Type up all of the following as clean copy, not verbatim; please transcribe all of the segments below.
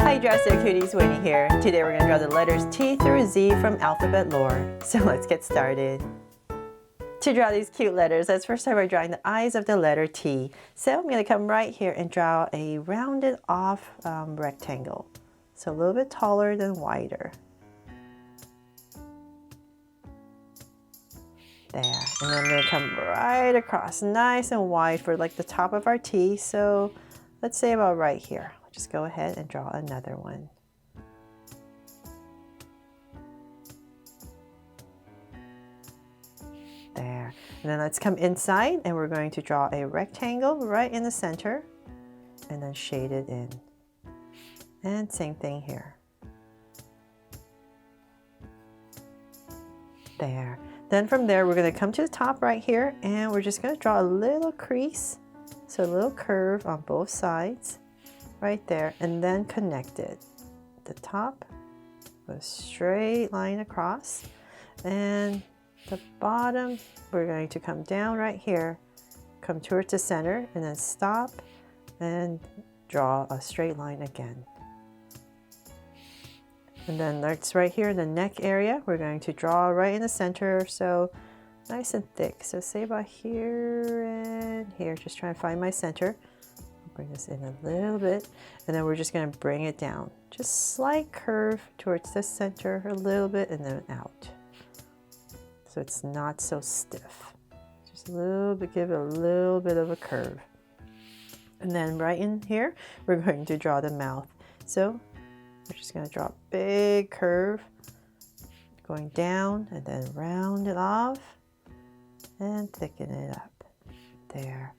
Hi Dress Their Cuties, Winnie here. Today we're going to draw the letters T through Z from alphabet lore. So let's get started. To draw these cute letters, let's first start by drawing the eyes of the letter T. So I'm going to come right here and draw a rounded off rectangle. So a little bit taller than wider. There. And then I'm going to come right across, nice and wide for like the top of our T. So let's say about right here. Just go ahead and draw another one. There. And then let's come inside and we're going to draw a rectangle right in the center and then shade it in. And same thing here. There. Then from there we're going to come to the top right here and we're just going to draw a little crease, so a little curve on both sides. Right there, and then connect it. The top, a straight line across, and the bottom, we're going to come down right here, come towards the center, and then stop and draw a straight line again. And then that's right here in the neck area, we're going to draw right in the center, so nice and thick. So say about here and here, just trying to find my center. Bring this in a little bit, and then we're just going to bring it down. Just slight curve towards the center a little bit and then out. So it's not so stiff. Just a little bit, give it a little bit of a curve. And then right in here, we're going to draw the mouth. So we're just going to draw a big curve going down and then round it off and thicken it up. There.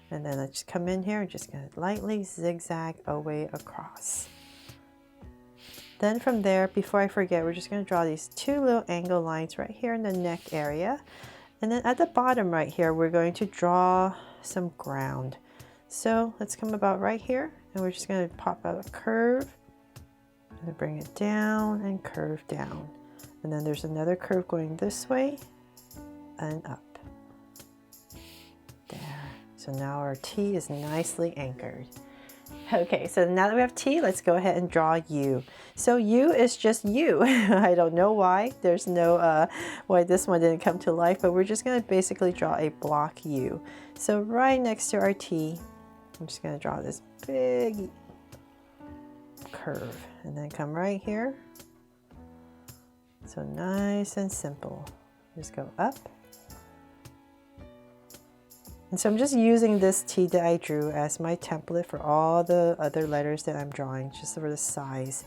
And then let's just come in here and just going to lightly zigzag away across. Then from there, before I forget, we're just going to draw these two little angle lines right here in the neck area. And then at the bottom right here, we're going to draw some ground. So let's come about right here and we're just going to pop out a curve and bring it down and curve down. And then there's another curve going this way and up. There. So now our T is nicely anchored. Okay, so now that we have T, let's go ahead and draw U. So U is just U. I don't know why. There's no why this one didn't come to life, but we're just going to basically draw a block U. So right next to our T, I'm just going to draw this big curve and then come right here. So nice and simple. Just go up. And so I'm just using this T that I drew as my template for all the other letters that I'm drawing, just for the size.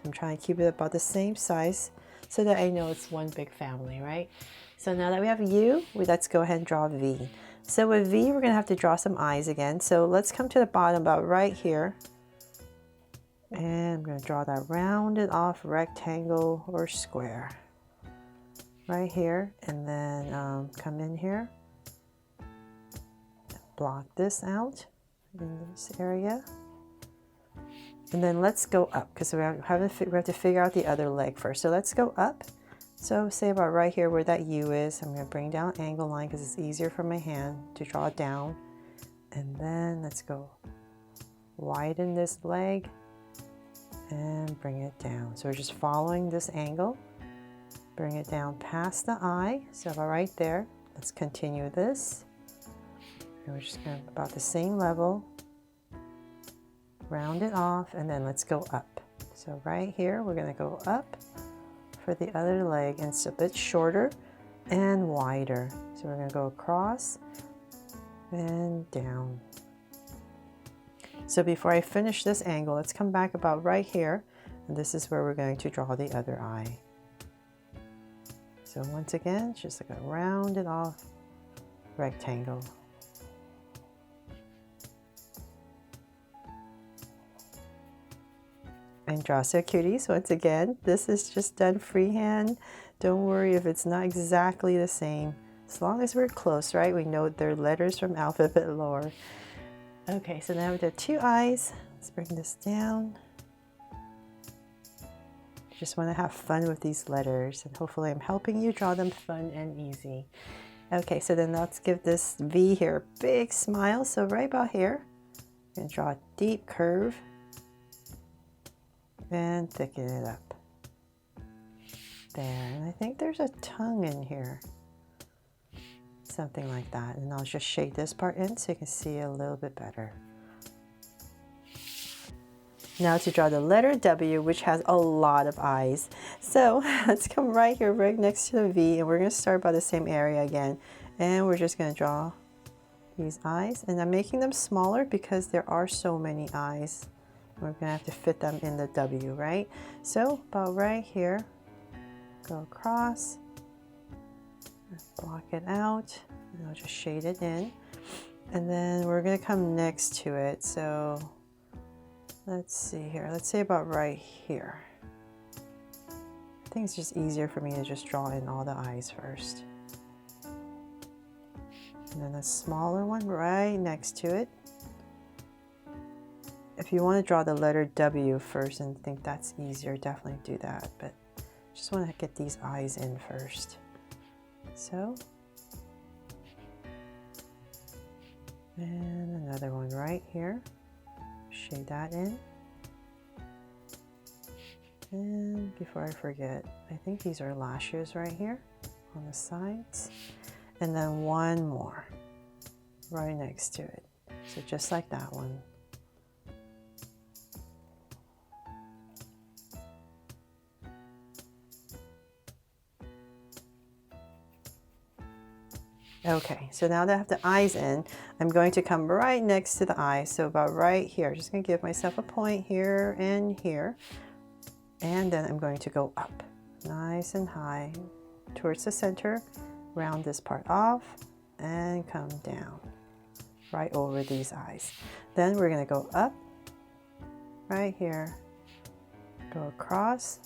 I'm trying to keep it about the same size so that I know it's one big family, right? So now that we have U, let's go ahead and draw V. So with V, we're going to have to draw some eyes again. So let's come to the bottom about right here. And I'm going to draw that rounded off rectangle or square right here. And then come in here. Block this out in this area, and then let's go up because we have to figure out the other leg first. So let's go up. So say about right here where that U is, I'm going to bring down angle line because it's easier for my hand to draw it down, and then let's go widen this leg and bring it down. So we're just following this angle, bring it down past the eye. So about right there, let's continue this. And we're just going to about the same level, round it off, and then let's go up. So right here, we're going to go up for the other leg, and it's a bit shorter and wider. So we're going to go across and down. So before I finish this angle, let's come back about right here, and this is where we're going to draw the other eye. So once again, it's just like a rounded off rectangle. And Draw So Cuties, once again, this is just done freehand. Don't worry if it's not exactly the same. As long as we're close, right? We know they're letters from alphabet lore. Okay, so now we have 2 eyes. Let's bring this down. Just want to have fun with these letters, and hopefully I'm helping you draw them fun and easy. Okay, so then let's give this V here a big smile. So right about here, I'm going to draw a deep curve. and thicken it up. There, and I think there's a tongue in here. Something like that. And I'll just shade this part in so you can see a little bit better. Now to draw the letter W, which has a lot of eyes. So let's come right here, right next to the V, and we're going to start by the same area again. And we're just going to draw these eyes. And I'm making them smaller because there are so many eyes. We're going to have to fit them in the W, right? So about right here, go across, block it out, and I'll just shade it in. And then we're going to come next to it. So let's see here. Let's say about right here. I think it's just easier for me to just draw in all the eyes first. And then a smaller one right next to it. If you want to draw the letter W first and think that's easier, definitely do that. But just want to get these eyes in first. So, and another one right here. Shade that in. And before I forget, I think these are lashes right here on the sides. And then one more right next to it. So just like that one. Okay, so now that I have the eyes in, I'm going to come right next to the eye. So about right here, just gonna give myself a point here and here. And then I'm going to go up, nice and high, towards the center, round this part off, and come down, right over these eyes. Then we're gonna go up, right here, go across,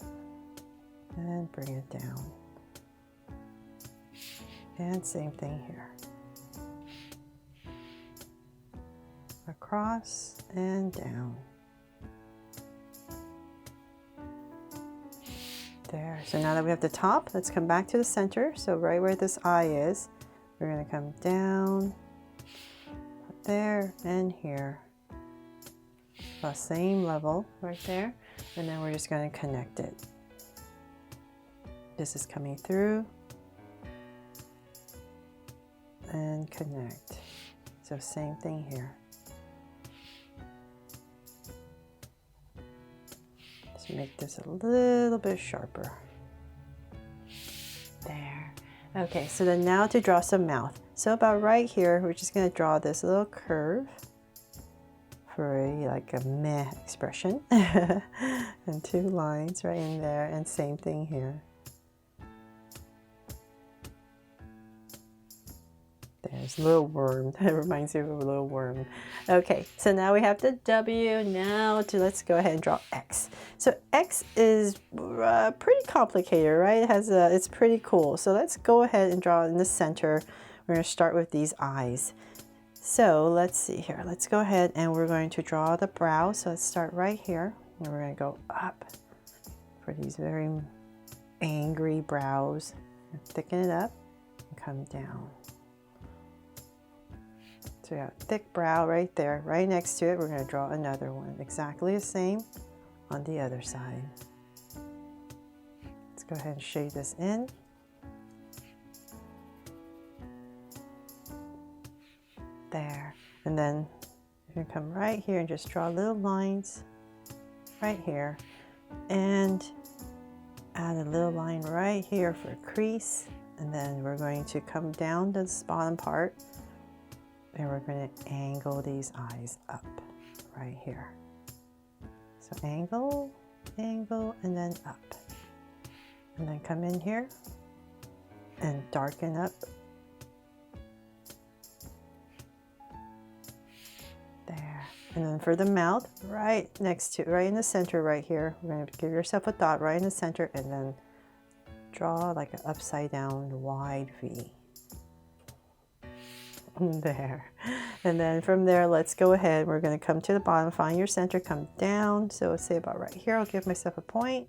and bring it down. And same thing here. Across and down. There. So now that we have the top, let's come back to the center. So right where this eye is, we're going to come down, there and here. The same level right there. And then we're just going to connect it. This is coming through. And connect. So same thing here. Just make this a little bit sharper. There. Okay, so then now to draw some mouth. So about right here, we're just going to draw this little curve for like a meh expression. And two lines right in there, and same thing here. There's a little worm. That reminds me of a little worm. Okay, so now we have the W. Now let's go ahead and draw X. So X is pretty complicated, right? It has it's pretty cool. So let's go ahead and draw in the center. We're going to start with these eyes. So let's see here. Let's go ahead and we're going to draw the brow. So let's start right here. And we're going to go up for these very angry brows. And thicken it up and come down. So we got a thick brow right there. Right next to it, we're going to draw another one. Exactly the same on the other side. Let's go ahead and shade this in. There. And then you're going to come right here and just draw little lines right here. And add a little line right here for a crease. And then we're going to come down to this bottom part. And we're going to angle these eyes up right here. So angle, angle, and then up. And then come in here and darken up. There. And then for the mouth, right next to, right in the center right here, we're going to give yourself a dot right in the center and then draw like an upside down wide V. There. And then from there, let's go ahead. We're going to come to the bottom, find your center, come down. So say about right here. I'll give myself a point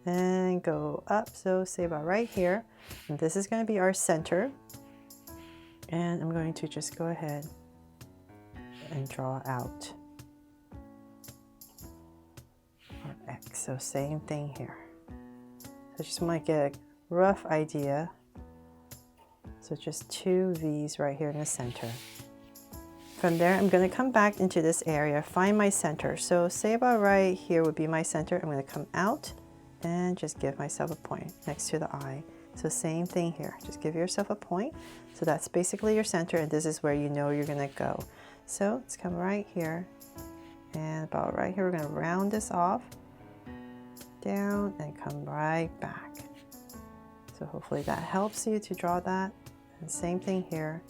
and go up. So say about right here. And this is going to be our center. And I'm going to just go ahead and draw out our X. So same thing here. So just want to get a rough idea. So just 2 V's right here in the center. From there, I'm going to come back into this area, find my center. So say about right here would be my center. I'm going to come out and just give myself a point next to the eye. So same thing here, just give yourself a point. So that's basically your center, and this is where you know you're gonna go. So let's come right here, and about right here, we're gonna round this off, down, and come right back. So hopefully that helps you to draw that. And same thing here,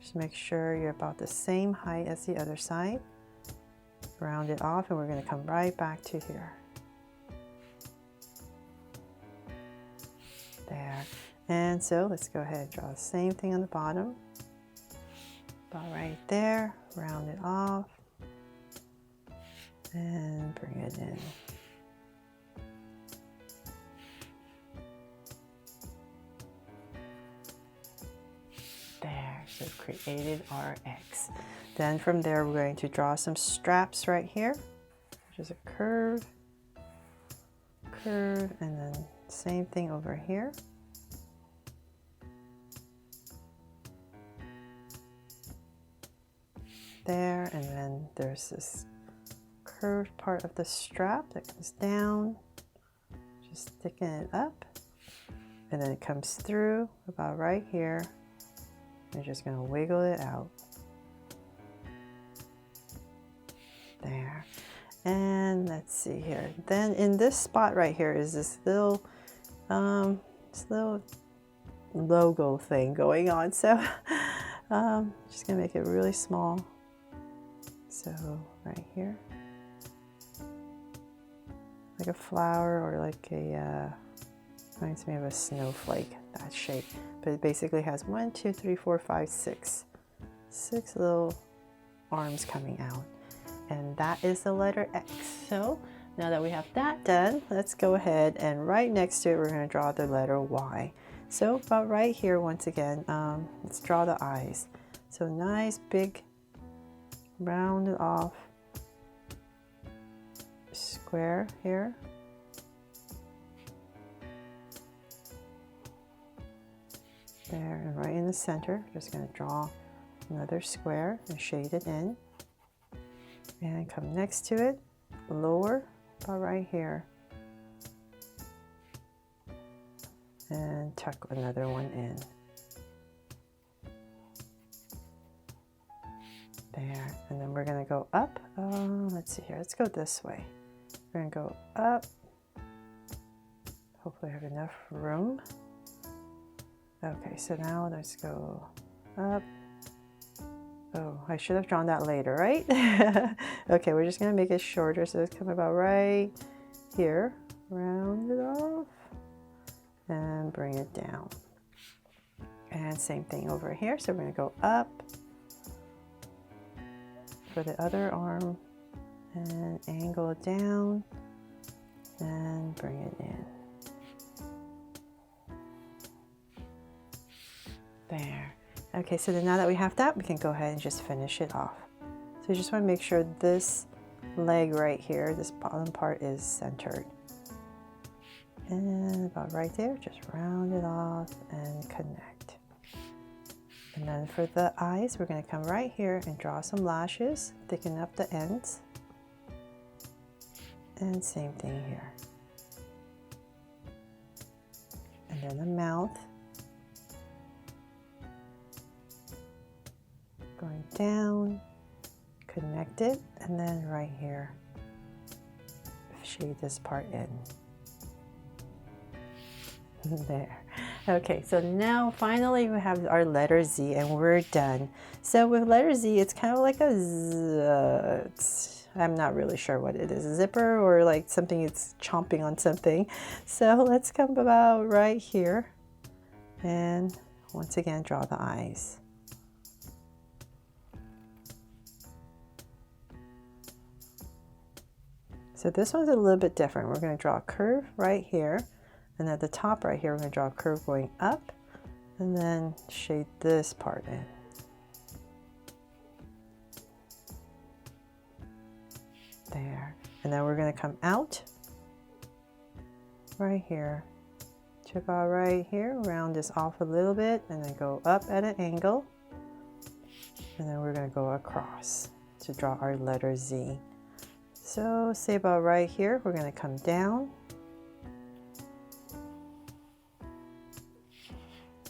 just make sure you're about the same height as the other side. Round it off, and we're gonna come right back to here. There. And so let's go ahead and draw the same thing on the bottom. About right there, round it off, and bring it in. There, so we've created our X. Then from there, we're going to draw some straps right here, which is a curve, curve, and then same thing over here. There, and then there's this curved part of the strap that comes down, just sticking it up, and then it comes through about right here. You're just going to wiggle it out. There. And let's see here. Then in this spot right here is this little logo thing going on. So just gonna make it really small. So right here, like a flower or like a reminds me of a snowflake, that shape. But it basically has 1, 2, 3, 4, 5, 6 little arms coming out. And that is the letter X. So now that we have that done, let's go ahead and right next to it, we're going to draw the letter Y. So about right here, once again, let's draw the eyes. So nice, big, rounded off square here. There, and right in the center, just going to draw another square and shade it in. And come next to it, lower, about right here. And tuck another one in. There, and then we're gonna go up. Let's see here, let's go this way. We're gonna go up. Hopefully I have enough room. Okay, so now let's go up. Oh, I should have drawn that later, right? Okay, we're just gonna make it shorter, so it's coming about right here. Round it off and bring it down. And same thing over here, so we're gonna go up for the other arm and angle it down and bring it in. There. Okay, so then now that we have that, we can go ahead and just finish it off. So you just want to make sure this leg right here, this bottom part is centered. And about right there, just round it off and connect. And then for the eyes, we're going to come right here and draw some lashes, thicken up the ends. And same thing here. And then the mouth. Going down, connect it, and then right here, shade this part in. There. Okay, so now finally we have our letter Z and we're done. So with letter Z, it's kind of like a I'm not really sure what it is, a zipper or like something it's chomping on something. So let's come about right here and once again draw the eyes. So this one's a little bit different. We're going to draw a curve right here, and at the top right here, we're going to draw a curve going up, and then shade this part in. There. And then we're going to come out right here. To about right here, round this off a little bit and then go up at an angle. And then we're going to go across to draw our letter Z. So say about right here, we're going to come down.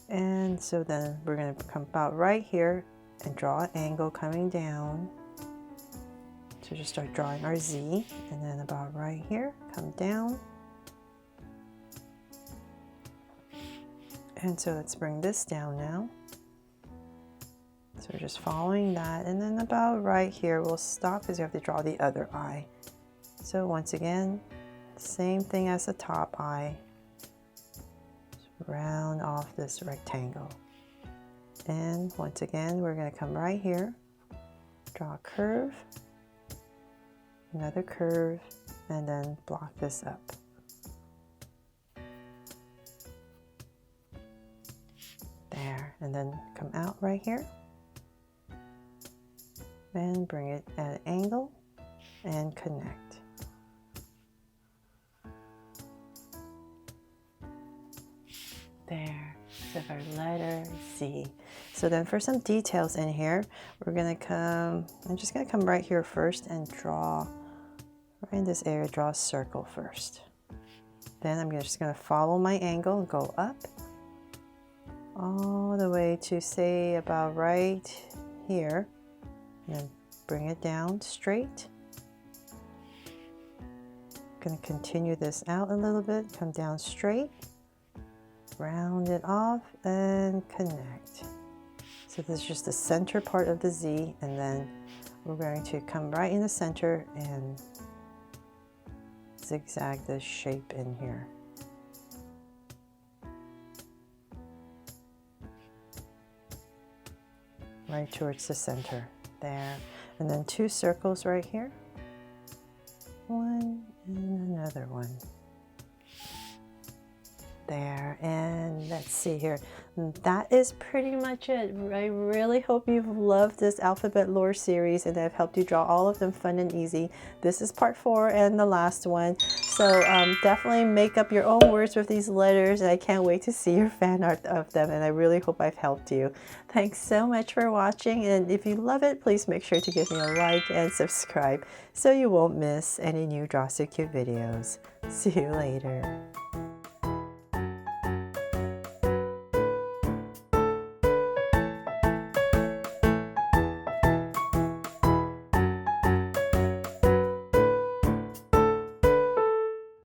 And so then we're going to come about right here and draw an angle coming down. So just start drawing our Z, and then about right here, come down. And so let's bring this down now. So we're just following that, and then about right here, we'll stop because you have to draw the other eye. So once again, same thing as the top eye. Just round off this rectangle. And once again, we're going to come right here, draw a curve, another curve, and then block this up. There, and then come out right here and bring it at an angle and connect. There, so our letter Z. So then for some details in here, we're gonna come, I'm just gonna come right here first and draw, right in this area, draw a circle first. Then I'm just gonna follow my angle and go up all the way to say about right here, and then bring it down straight. Going to continue this out a little bit, come down straight, round it off and connect. So this is just the center part of the Z, and then we're going to come right in the center and zigzag this shape in here. Right towards the center there, and then two circles right here, one and another one there. And let's see here, that is pretty much it. I really hope you've loved this alphabet lore series and I've helped you draw all of them fun and easy. This is part 4 and the last one, so definitely make up your own words with these letters, and I can't wait to see your fan art of them, and I really hope I've helped you. Thanks so much for watching, and if you love it, please make sure to give me a like and subscribe so you won't miss any new Draw So Cute videos. See you later.